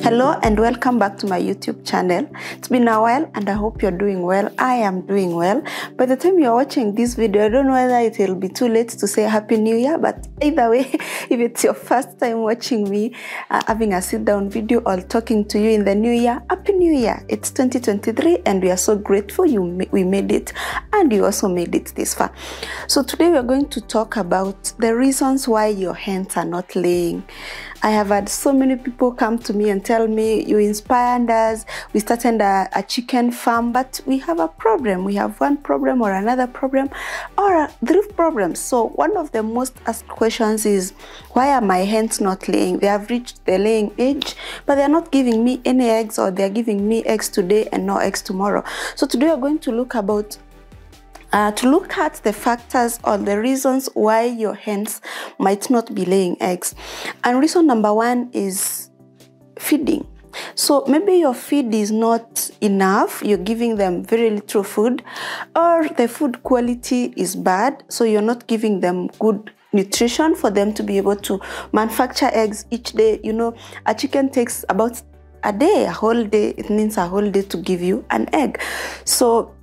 Hello and welcome back to my YouTube channel. It's been a while and I hope you're doing well. I am doing well. By the time you're watching this video, I don't know whether it will be too late to say Happy New Year, but either way, if it's your first time watching me having a sit-down video or talking to you in the new year, Happy New Year. It's 2023 and we are so grateful we made it and you also made it this far. So today we are going to talk about the reasons why your hens are not laying. I have had so many people come to me and tell me, you inspired us, we started a chicken farm, but we have a problem. We have one problem or another problem or three problems. So one of the most asked questions is, why are my hens not laying? They have reached the laying age, but they're not giving me any eggs, or they're giving me eggs today and no eggs tomorrow. So today we're going to look at the factors or the reasons why your hens might not be laying eggs. And reason number one is feeding. So maybe your feed is not enough, you're giving them very little food, or the food quality is bad, so you're not giving them good nutrition for them to be able to manufacture eggs each day. You know, a chicken takes about a day, a whole day. It means a whole day to give you an egg. So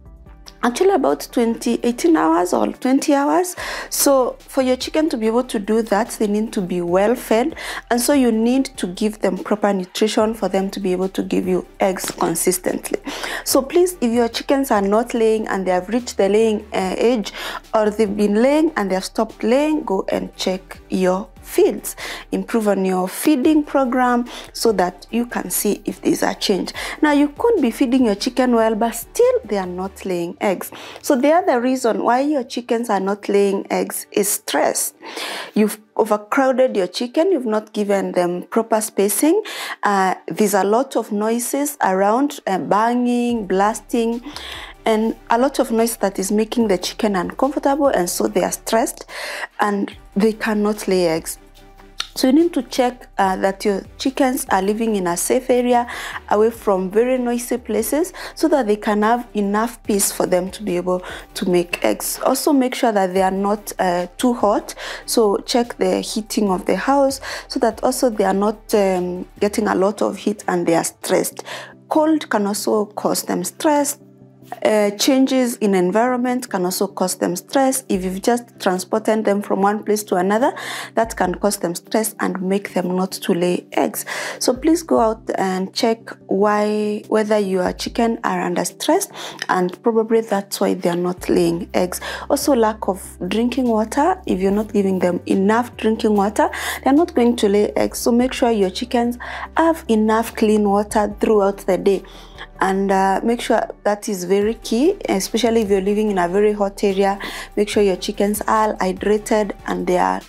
actually about 18 hours or 20 hours. So for your chicken to be able to do that, they need to be well fed, and so you need to give them proper nutrition for them to be able to give you eggs consistently. So please, if your chickens are not laying and they have reached the laying age, or they've been laying and they have stopped laying, go and check your feeds, improve on your feeding program so that you can see if there's a change. Now, you could be feeding your chicken well, but still they are not laying eggs. So the other reason why your chickens are not laying eggs is stress. You've overcrowded your chicken, you've not given them proper spacing. There's a lot of noises around, banging, blasting, and a lot of noise that is making the chicken uncomfortable, and so they are stressed and they cannot lay eggs. So you need to check that your chickens are living in a safe area, away from very noisy places, so that they can have enough peace for them to be able to make eggs. Also make sure that they are not too hot, so check the heating of the house so that also they are not getting a lot of heat and they are stressed. Cold can also cause them stress. Changes in environment can also cause them stress. If you've just transported them from one place to another, that can cause them stress and make them not to lay eggs. So please go out and check whether your chicken are under stress, and probably that's why they are not laying eggs. Also, lack of drinking water. If you're not giving them enough drinking water, they're not going to lay eggs. So make sure your chickens have enough clean water throughout the day. And make sure that is very key, especially if you're living in a very hot area. Make sure your chickens are hydrated and they are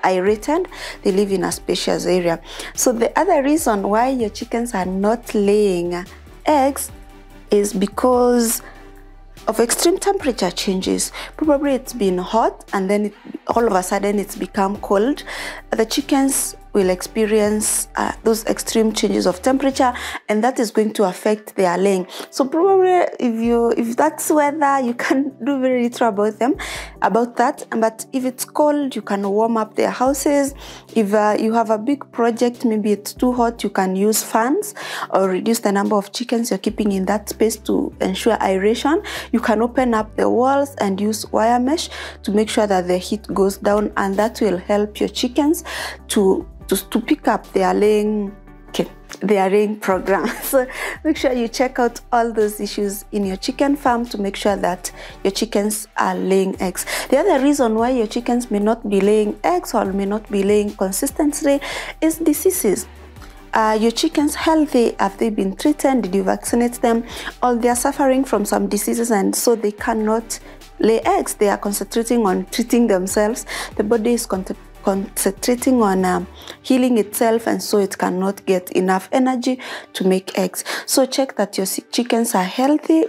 aerated. They live in a spacious area. So the other reason why your chickens are not laying eggs is because of extreme temperature changes. Probably it's been hot and then all of a sudden it's become cold. The chickens will experience those extreme changes of temperature, and that is going to affect their laying. So probably if that's weather, you can do very little about that. But if it's cold, you can warm up their houses. If you have a big project, maybe it's too hot, you can use fans or reduce the number of chickens you're keeping in that space to ensure aeration. You can open up the walls and use wire mesh to make sure that the heat goes down, and that will help your chickens to pick up their laying program. So make sure you check out all those issues in your chicken farm to make sure that your chickens are laying eggs. The other reason why your chickens may not be laying eggs or may not be laying consistently is diseases. Your chickens healthy? Have they been treated? Did you vaccinate them? Or they are suffering from some diseases and so they cannot lay eggs. They are concentrating on treating themselves. The body is concentrating on healing itself, and so it cannot get enough energy to make eggs. So check that your chickens are healthy,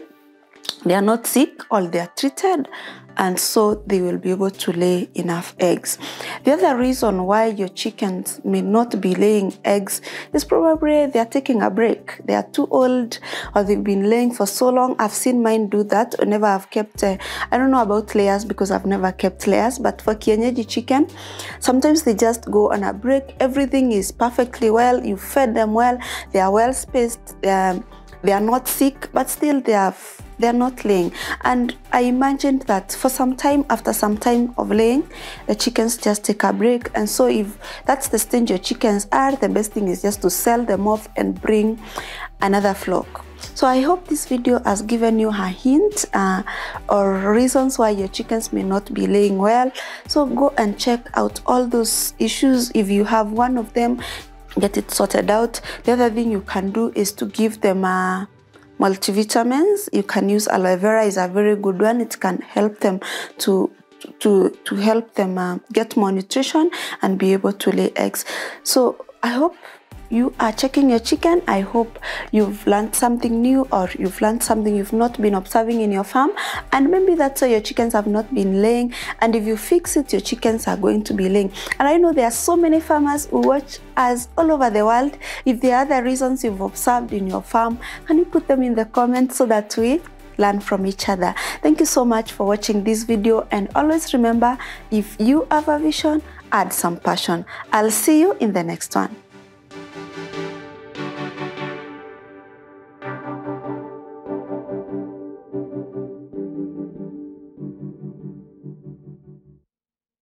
they are not sick, or they are treated, and so they will be able to lay enough eggs. The other reason why your chickens may not be laying eggs is probably they are taking a break. They are too old, or they've been laying for so long. I've seen mine do that whenever I've kept I don't know about layers because I've never kept layers, but for kienyeji chicken, sometimes they just go on a break. Everything is perfectly well, you fed them well, they are well spaced, they are not sick, but still they are not laying. And I imagined that for some time, after some time of laying, the chickens just take a break. And so if that's the stage your chickens are, the best thing is just to sell them off and bring another flock. So I hope this video has given you a hint or reasons why your chickens may not be laying well. So go and check out all those issues. If you have one of them, get it sorted out. The other thing you can do is to give them multivitamins. You can use aloe vera, is a very good one. It can help them to help them get more nutrition and be able to lay eggs. So I hope you are checking your chicken. I hope you've learned something new, or you've learned something you've not been observing in your farm, and maybe that's why your chickens have not been laying. And if you fix it, your chickens are going to be laying. And I know there are so many farmers who watch us all over the world. If there are other reasons you've observed in your farm, can you put them in the comments so that we learn from each other? Thank you so much for watching this video, and always remember, if you have a vision, add some passion. I'll see you in the next one.